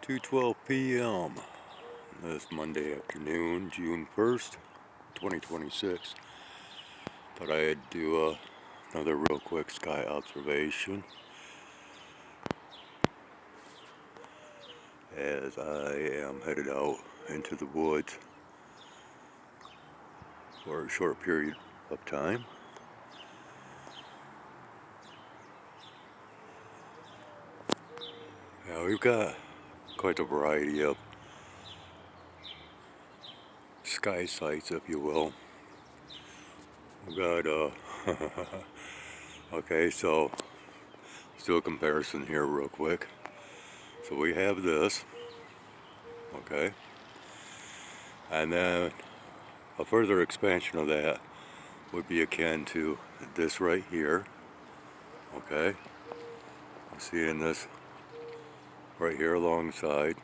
2:12 p.m. this Monday afternoon, June 1st, 2026. Thought I'd do another real quick sky observation as I am headed out into the woods for a short period of time. Now we've got quite a variety of sky sights, if you will. We've got okay, so let's do a comparison here real quick. So we have this, okay, and then a further expansion of that would be akin to this right here, okay. I'm seeing this right here alongside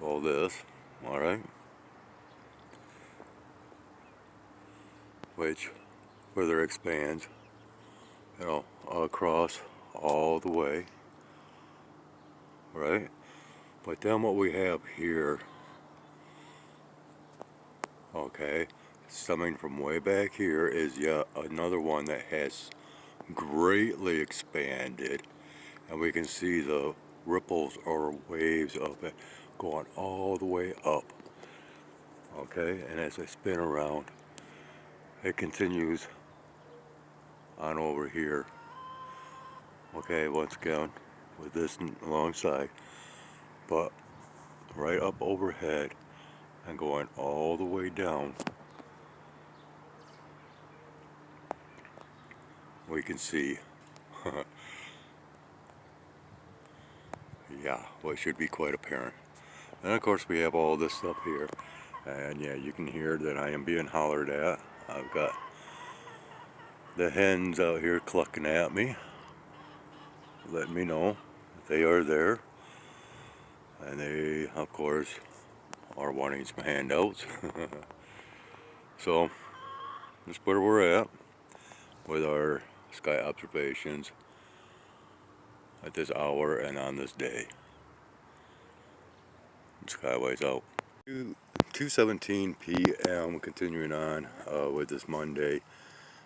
all this, alright, which further expands, across all the way, right? But then what we have here, okay, stemming from way back here, is yet another one that has greatly expanded, and we can see the ripples or waves of it going all the way up, okay. And as I spin around, it continues on over here, okay, once again with this alongside, but right up overhead and going all the way down, we can see yeah, what should be quite apparent. And of course we have all this stuff here, and yeah, you can hear that I am being hollered at. I've got the hens out here clucking at me, letting me know that they are there, and they of course are wanting some handouts. So that's where we're at with our sky observations at this hour and on this day. Skyway's out. 2:17 p.m. continuing on with this Monday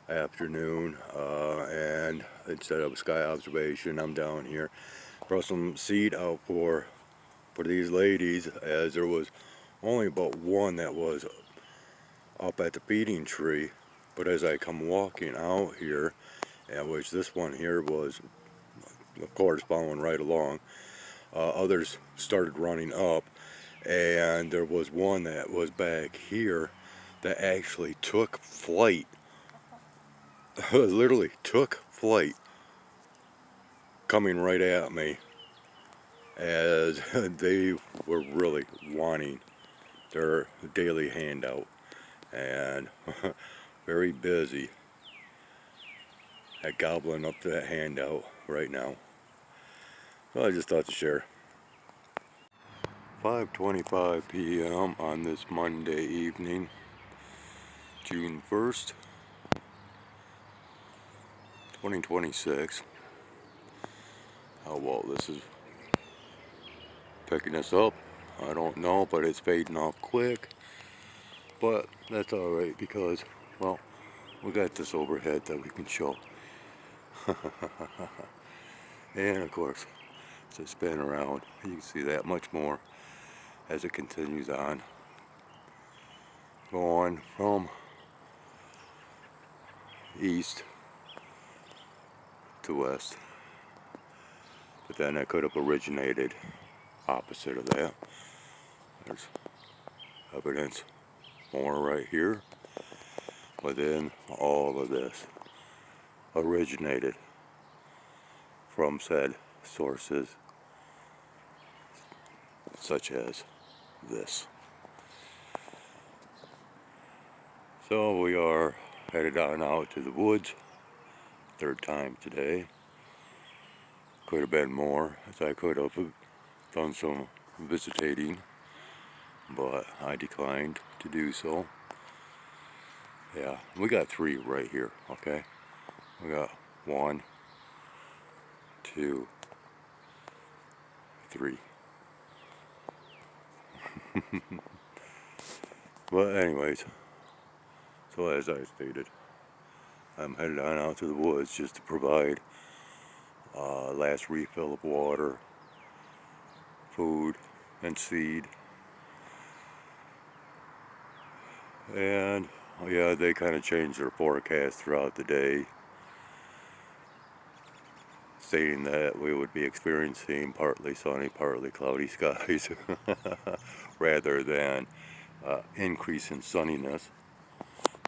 afternoon, and instead of a sky observation, I'm down here. Brought some seed out for these ladies, as there was only about one that was up at the feeding tree, but as I come walking out here, and which this one here was of course following right along, others started running up, and there was one that was back here that actually took flight. Literally took flight, coming right at me, as they were really wanting their daily handout, and very busy at gobbling up that handout right now. So I just thought to share. 5:25 p.m. on this Monday evening, June 1st, 2026. How well this is picking us up, I don't know, but it's fading off quick. But that's alright, because, well, we got this overhead that we can show. And of course, as I spin around, you can see that much more as it continues on, going from east to west. But then I could have originated opposite of that. There's evidence more right here, within all of this originated from said sources such as this. So we are headed on out to the woods, third time today. Could have been more, as I could have done some visitating, but I declined to do so. Yeah, we got three right here, okay? We got 1, 2, 3. But anyways, so as I stated, I'm headed on out to the woods just to provide last refill of water, food, and seed. And yeah, they kind of changed their forecast throughout the day, stating that we would be experiencing partly sunny, partly cloudy skies rather than increase in sunniness.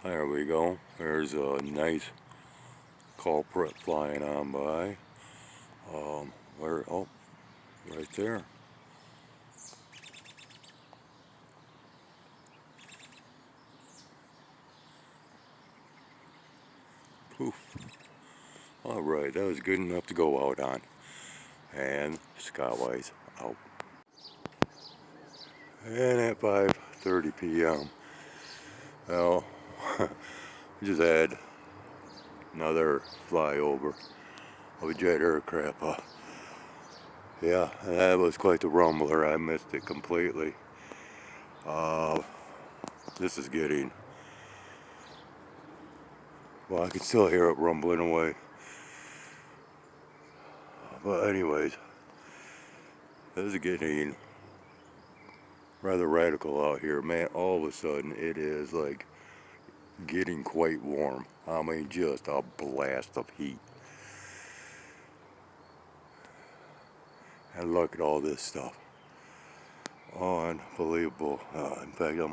There we go. There's a nice culprit flying on by. Oh, right there. Poof. Alright, that was good enough to go out on. And Skywise out. And at 5:30 p.m. Well, we just had another flyover of a jet aircraft. Yeah, that was quite the rumbler. I missed it completely. This is getting... Well, I can still hear it rumbling away. But anyways, this is getting rather radical out here. Man, all of a sudden it is like getting quite warm. I mean, just a blast of heat. And look at all this stuff. Unbelievable. In fact, let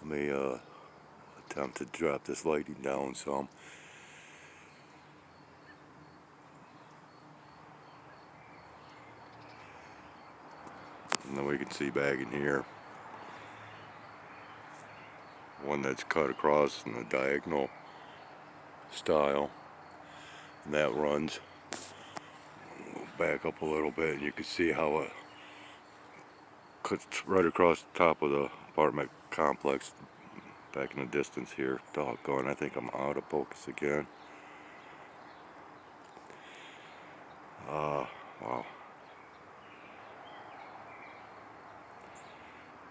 me attempt to drop this lighting down some. And then we can see back in here one that's cut across in a diagonal style, and that runs back up a little bit, and you can see how it cuts right across the top of the apartment complex back in the distance here. Doggone, I think I'm out of focus again. Wow.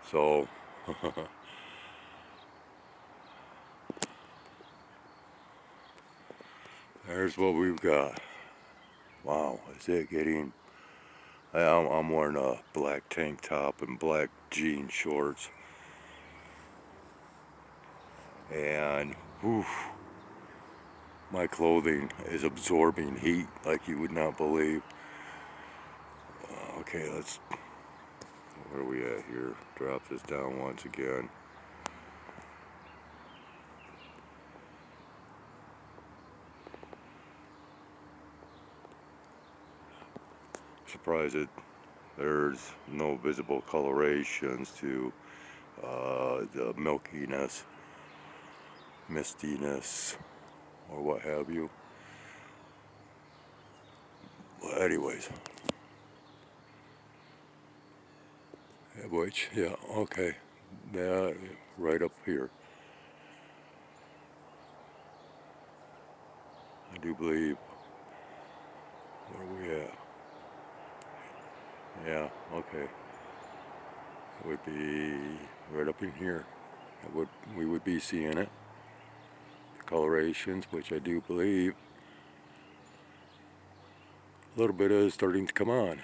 So there's what we've got. Wow, is it getting... I'm wearing a black tank top and black jean shorts. And whew, my clothing is absorbing heat like you would not believe. Okay, let's... Where are we at here? Drop this down once again. Surprised that there's no visible colorations to the milkiness, mistiness, or what have you. Well, anyways. Which, yeah, okay. Yeah, right up here. I do believe. Where are we at? Yeah, okay. It would be right up in here. We would be seeing it. The colorations, which I do believe a little bit is starting to come on.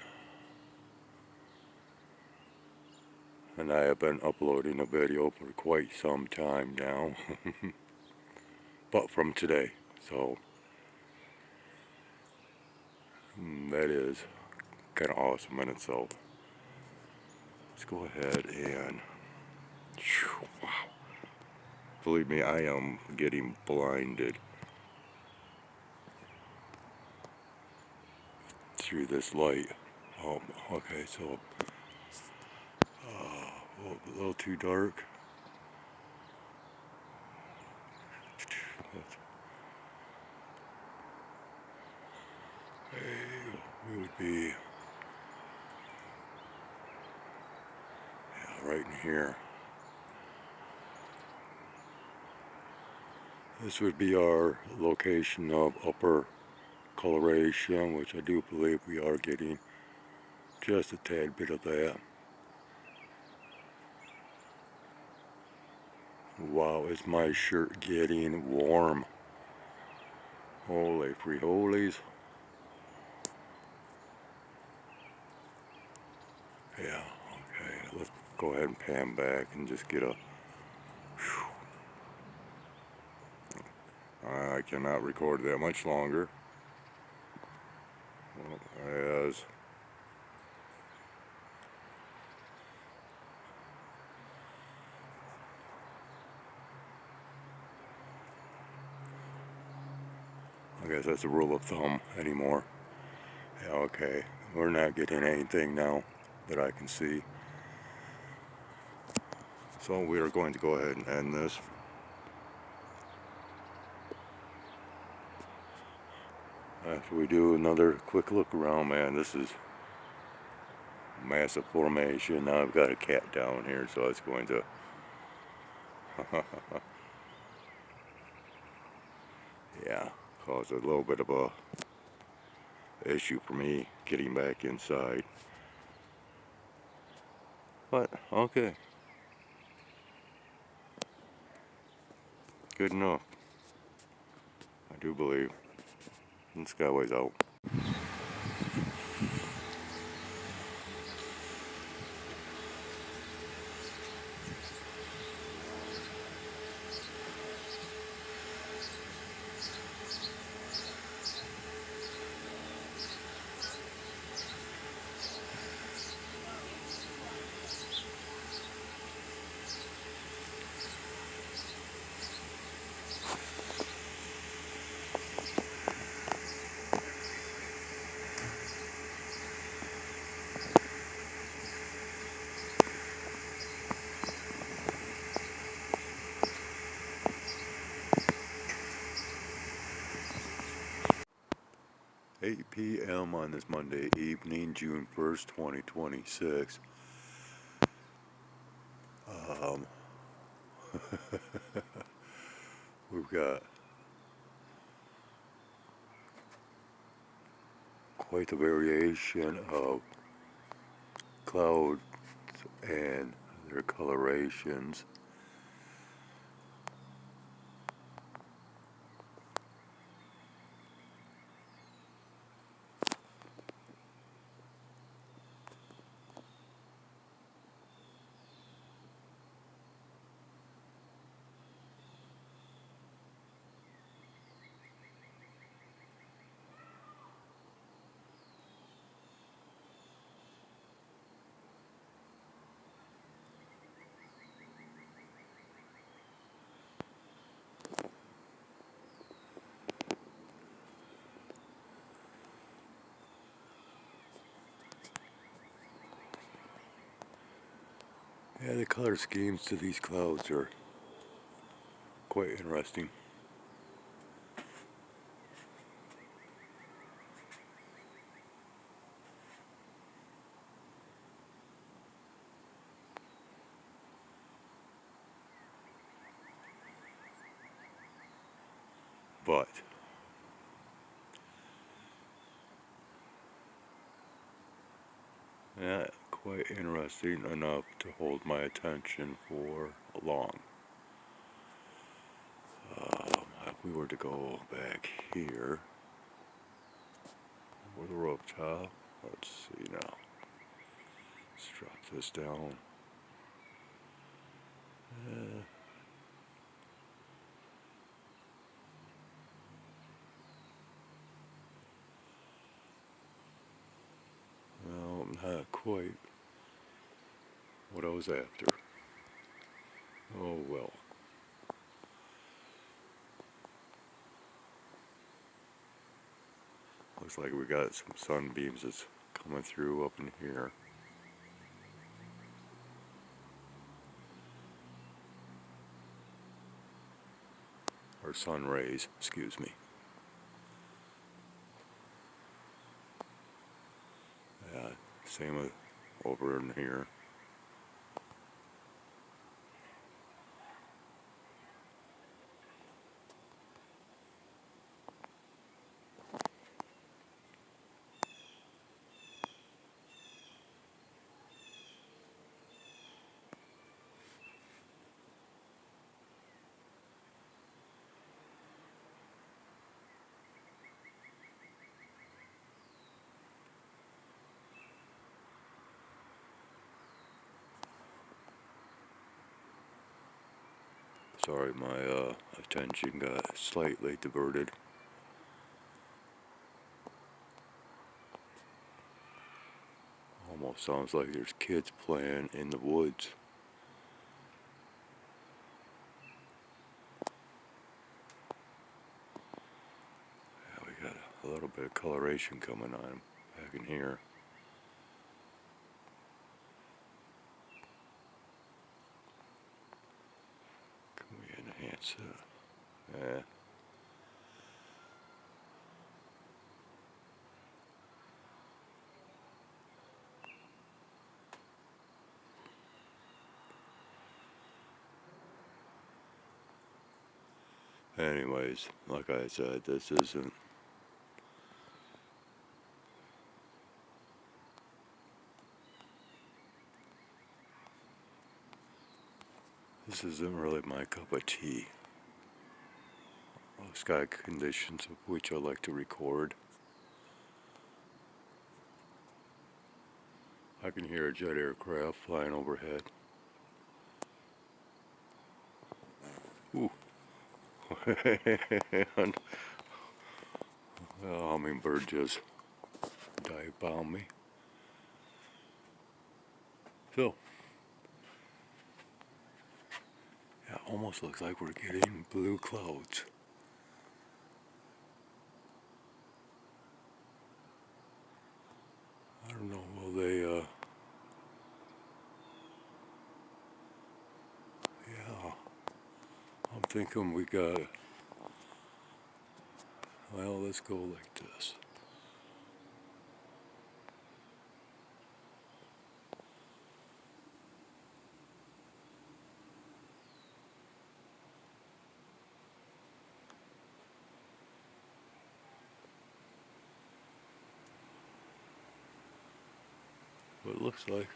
And I have been uploading a video for quite some time now. But from today. So that is kind of awesome in itself. Let's go ahead and... Wow. Believe me, I am getting blinded through this light. Oh, okay, so a little too dark. We would be right in here. This would be our location of upper coloration, which I do believe we are getting Just a tad bit of that. Wow, is my shirt getting warm? Holy free holies. Yeah, okay, let's go ahead and pan back and just get a... I cannot record that much longer. As I guess that's a rule of thumb anymore. Yeah, okay, we're not getting anything now that I can see. So we are going to go ahead and end this. After we do another quick look around, man, this is massive formation. Now I've got a cat down here, so it's going to yeah, cause a little bit of a issue for me getting back inside. But okay, good enough, I do believe. And Skyway's out. $8 p.m. on this Monday evening, June 1st, 2026. We've got quite the variation of clouds and their colorations. Yeah, the color schemes to these clouds are quite interesting. But yeah, quite interesting enough to hold my attention for long. If we were to go back here, for the rope top, let's see now. Let's drop this down. Well, not quite what I was after. Oh well. Looks like we got some sunbeams that's coming through up in here. Or sun rays, excuse me. Yeah, same with over in here. Sorry, my attention got slightly diverted. Almost sounds like there's kids playing in the woods. Yeah, we got a little bit of coloration coming on back in here. Can we enhance it? Yeah. Anyways, like I said, this isn't really my cup of tea. Sky conditions of which I like to record. I can hear a jet aircraft flying overhead. Ooh. And a hummingbird just dive bombed me. So, yeah, almost looks like we're getting blue clouds. I don't know, will they, yeah, I'm thinking we got, well, let's go like this. What it looks like.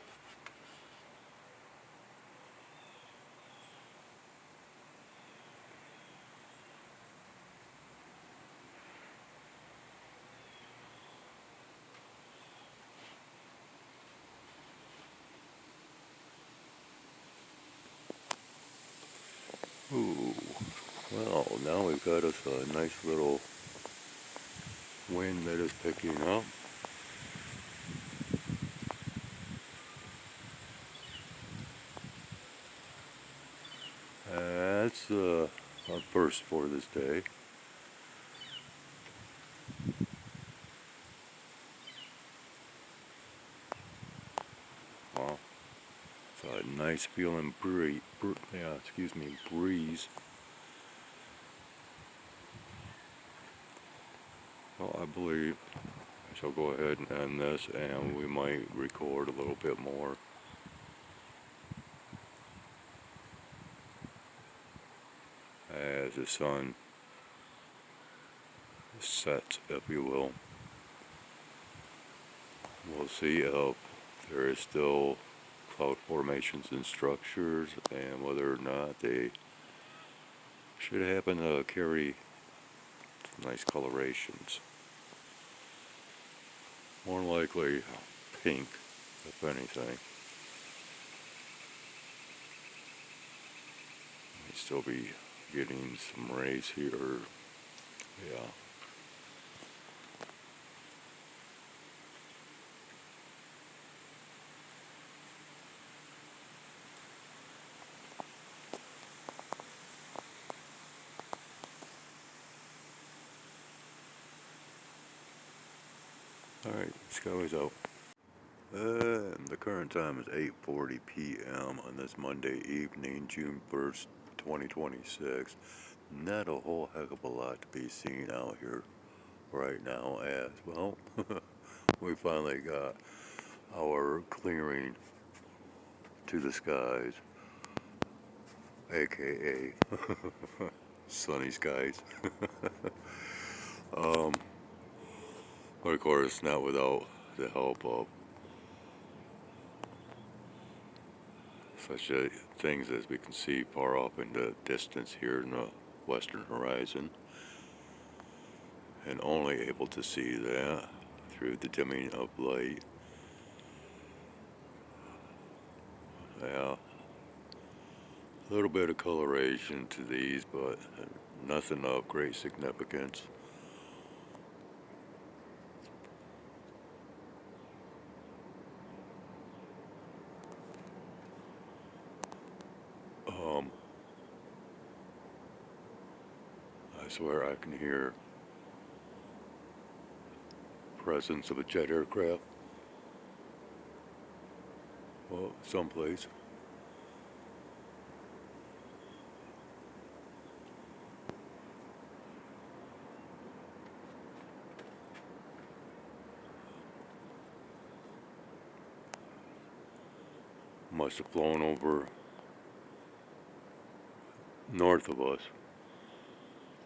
Ooh, well, now we've got us a nice little wind that is picking up. That's our first for this day. Wow, it's a nice feeling breeze. Breeze. Well, I believe I shall go ahead and end this, and we might record a little bit more as the sun sets, if you will. We'll see if there is still cloud formations and structures, and whether or not they should happen to carry nice colorations. More likely pink, if anything. May still be getting some rays here. Yeah. Alright, Skyways out. And the current time is 8:40 p.m. on this Monday evening, June 1st, 2026. Not a whole heck of a lot to be seen out here right now, as well. We finally got our clearing to the skies, aka sunny skies. But of course, not without the help of such things as we can see far off in the distance here in the western horizon, and only able to see that through the dimming of light. Yeah, A little bit of coloration to these, but nothing of great significance. I swear I can hear presence of a jet aircraft. Well, someplace. Must have flown over north of us.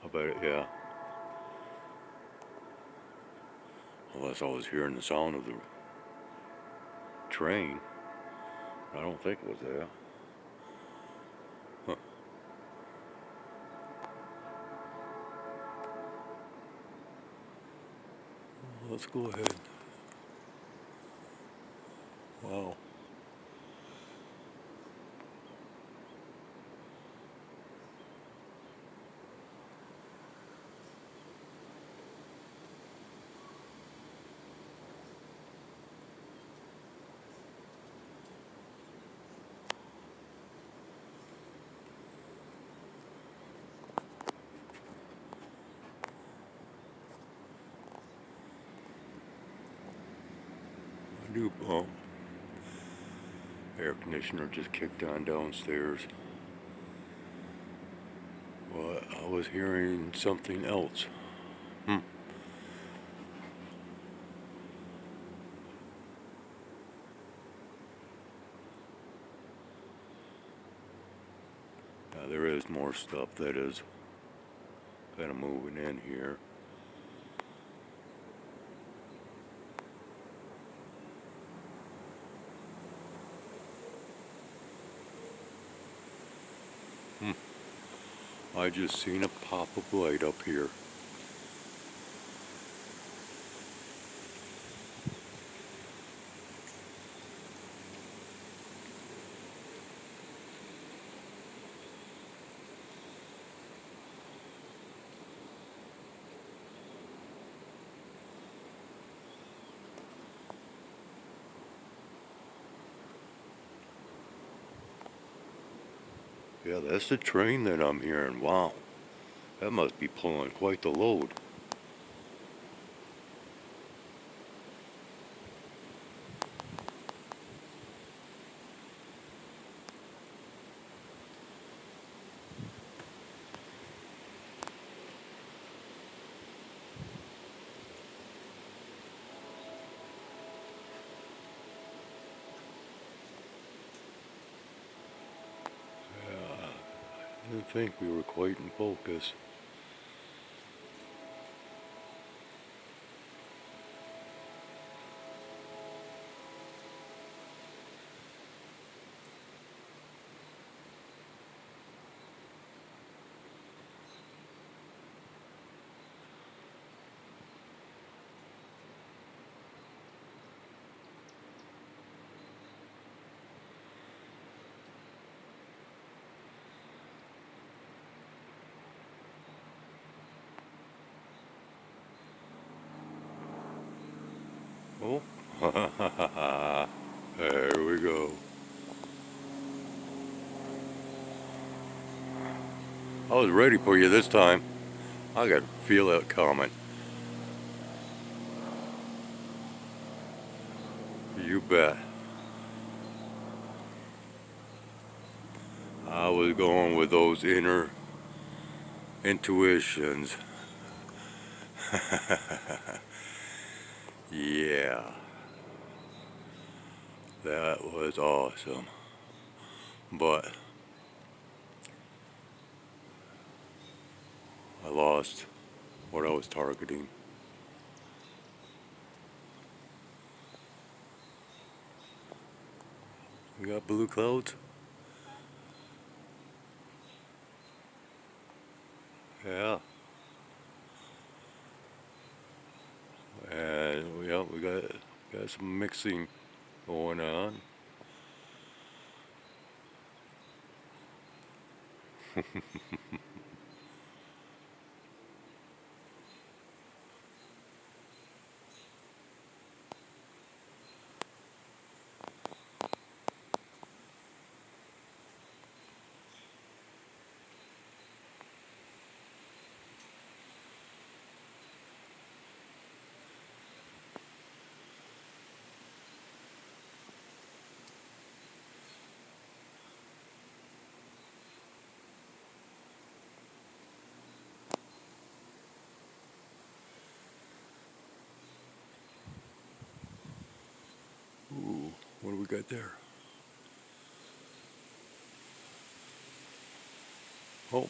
I bet it, yeah. Unless I was hearing the sound of the train. I don't think it was there. Huh. Let's go ahead. Wow. New air conditioner just kicked on downstairs. But I was hearing something else. Yeah, there is more stuff that is kind of moving in here. I just seen a pop of light up here. Yeah, that's the train that I'm hearing. Wow. That must be pulling quite the load. I didn't think we were quite in focus. Oh, there we go. I was ready for you this time. I could feel it coming. You bet. I was going with those inner intuitions. Yeah, that was awesome. But I lost what I was targeting. We got blue clouds? Yeah. And yeah, we got some mixing going on. Ooh, what do we got there? Oh,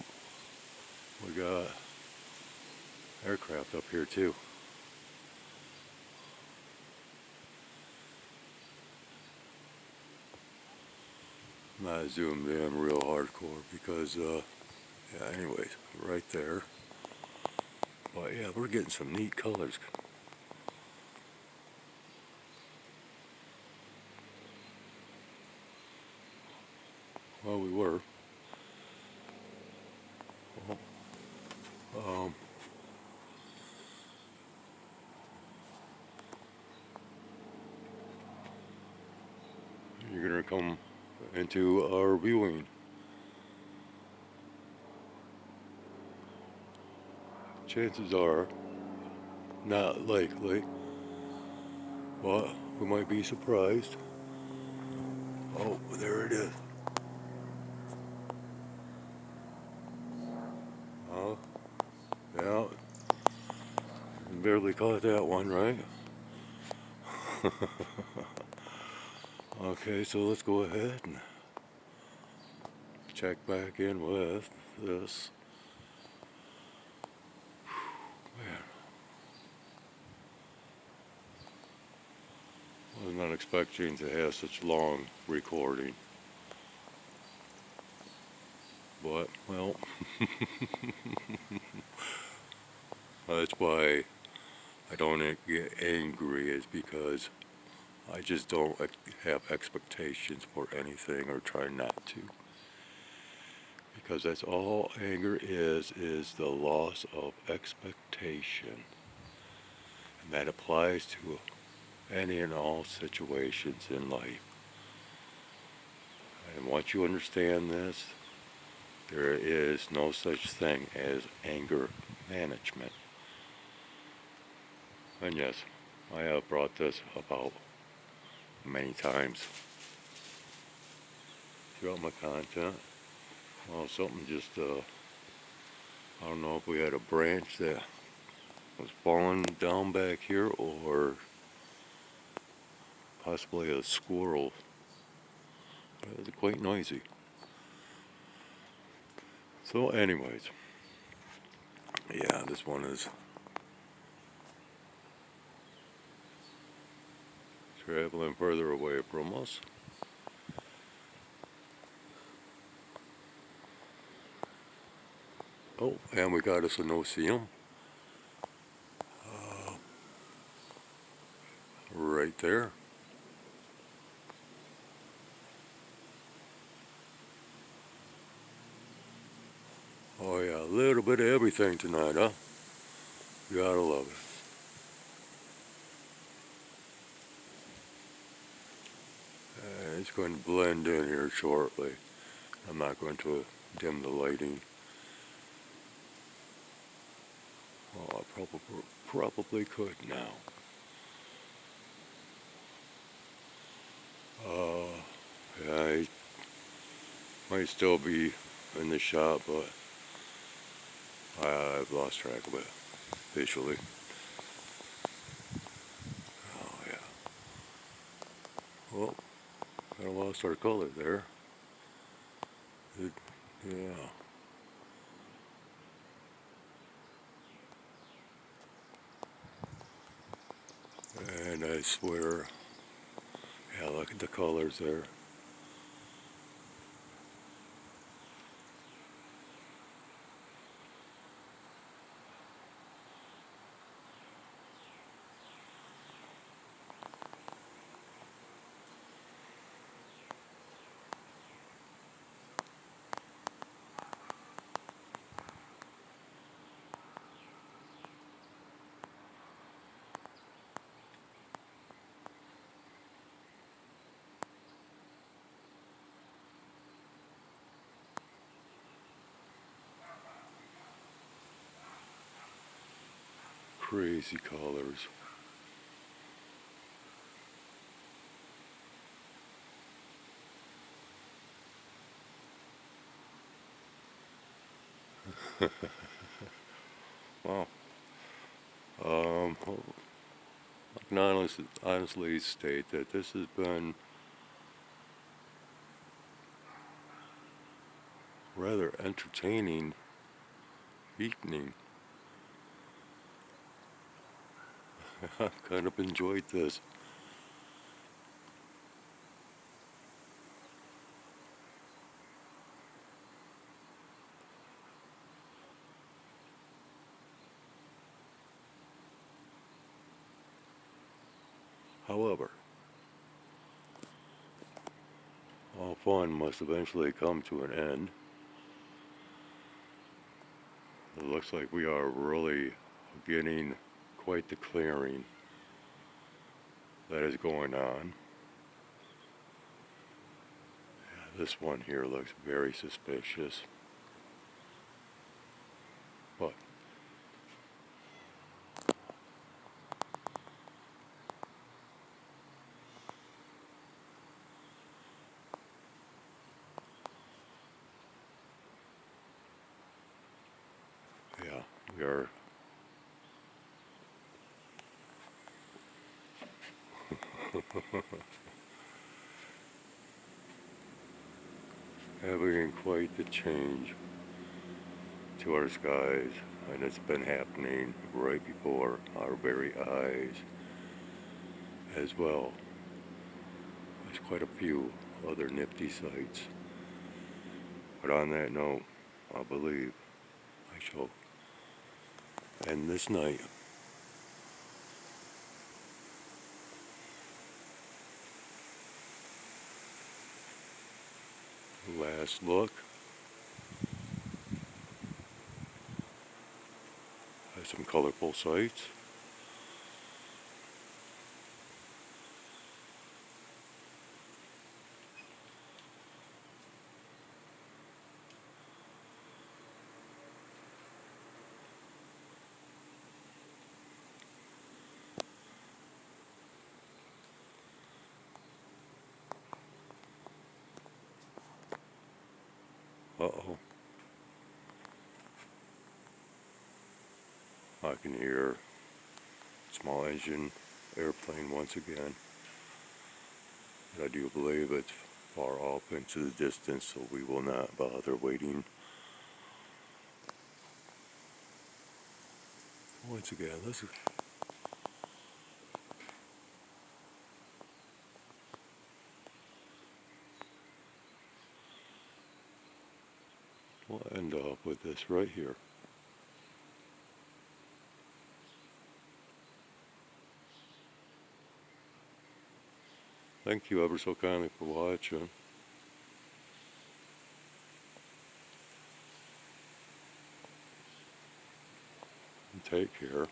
we got aircraft up here too. I zoomed in real hardcore because, yeah, anyways, right there. But yeah, we're getting some neat colors. Well, we were. Um, you're gonna come into our viewing. Chances are, not likely, but we might be surprised. Oh, there it is. Oh, yeah, barely caught that one, right? Okay, so let's go ahead and check back in with this. Man, I was not expecting to have such long recording. But, well, that's why I don't get angry, is because I just don't have expectations for anything or try not to. Because that's all anger is the loss of expectation. And that applies to any and all situations in life. And once you understand this, there is no such thing as anger management. And yes, I have brought this about many times throughout my content. Well, something just, I don't know if we had a branch that was falling down back here, or possibly a squirrel. It was quite noisy. So anyways, yeah, this one is traveling further away from us. Oh, and we got us a no-see-um right there. Oh yeah, a little bit of everything tonight, huh? You gotta love it. It's going to blend in here shortly. I'm not going to dim the lighting. Oh, I probably could now. Yeah, I might still be in the shop, but I've lost track of it visually. Oh yeah. Well, kind of lost our color there. Yeah. And I swear, yeah, look at the colors there. crazy colors. Wow. I can honestly state that this has been rather entertaining evening. I've kind of enjoyed this. However, all fun must eventually come to an end. It looks like we are really getting quite the clearing that is going on. This one here looks very suspicious, but yeah, we are having quite the change to our skies, and it's been happening right before our very eyes as well. There's quite a few other nifty sights. But on that note, I believe I shall end this night. Last look at some colorful sights. Uh-oh. I can hear small engine airplane once again. But I do believe it's far off into the distance, so we will not bother waiting. Once again, we'll end up with this right here. Thank you ever so kindly for watching. And take care.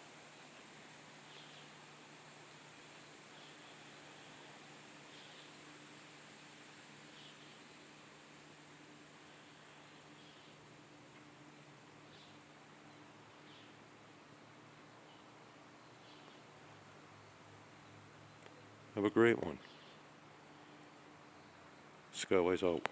Have a great one. Skyway's out.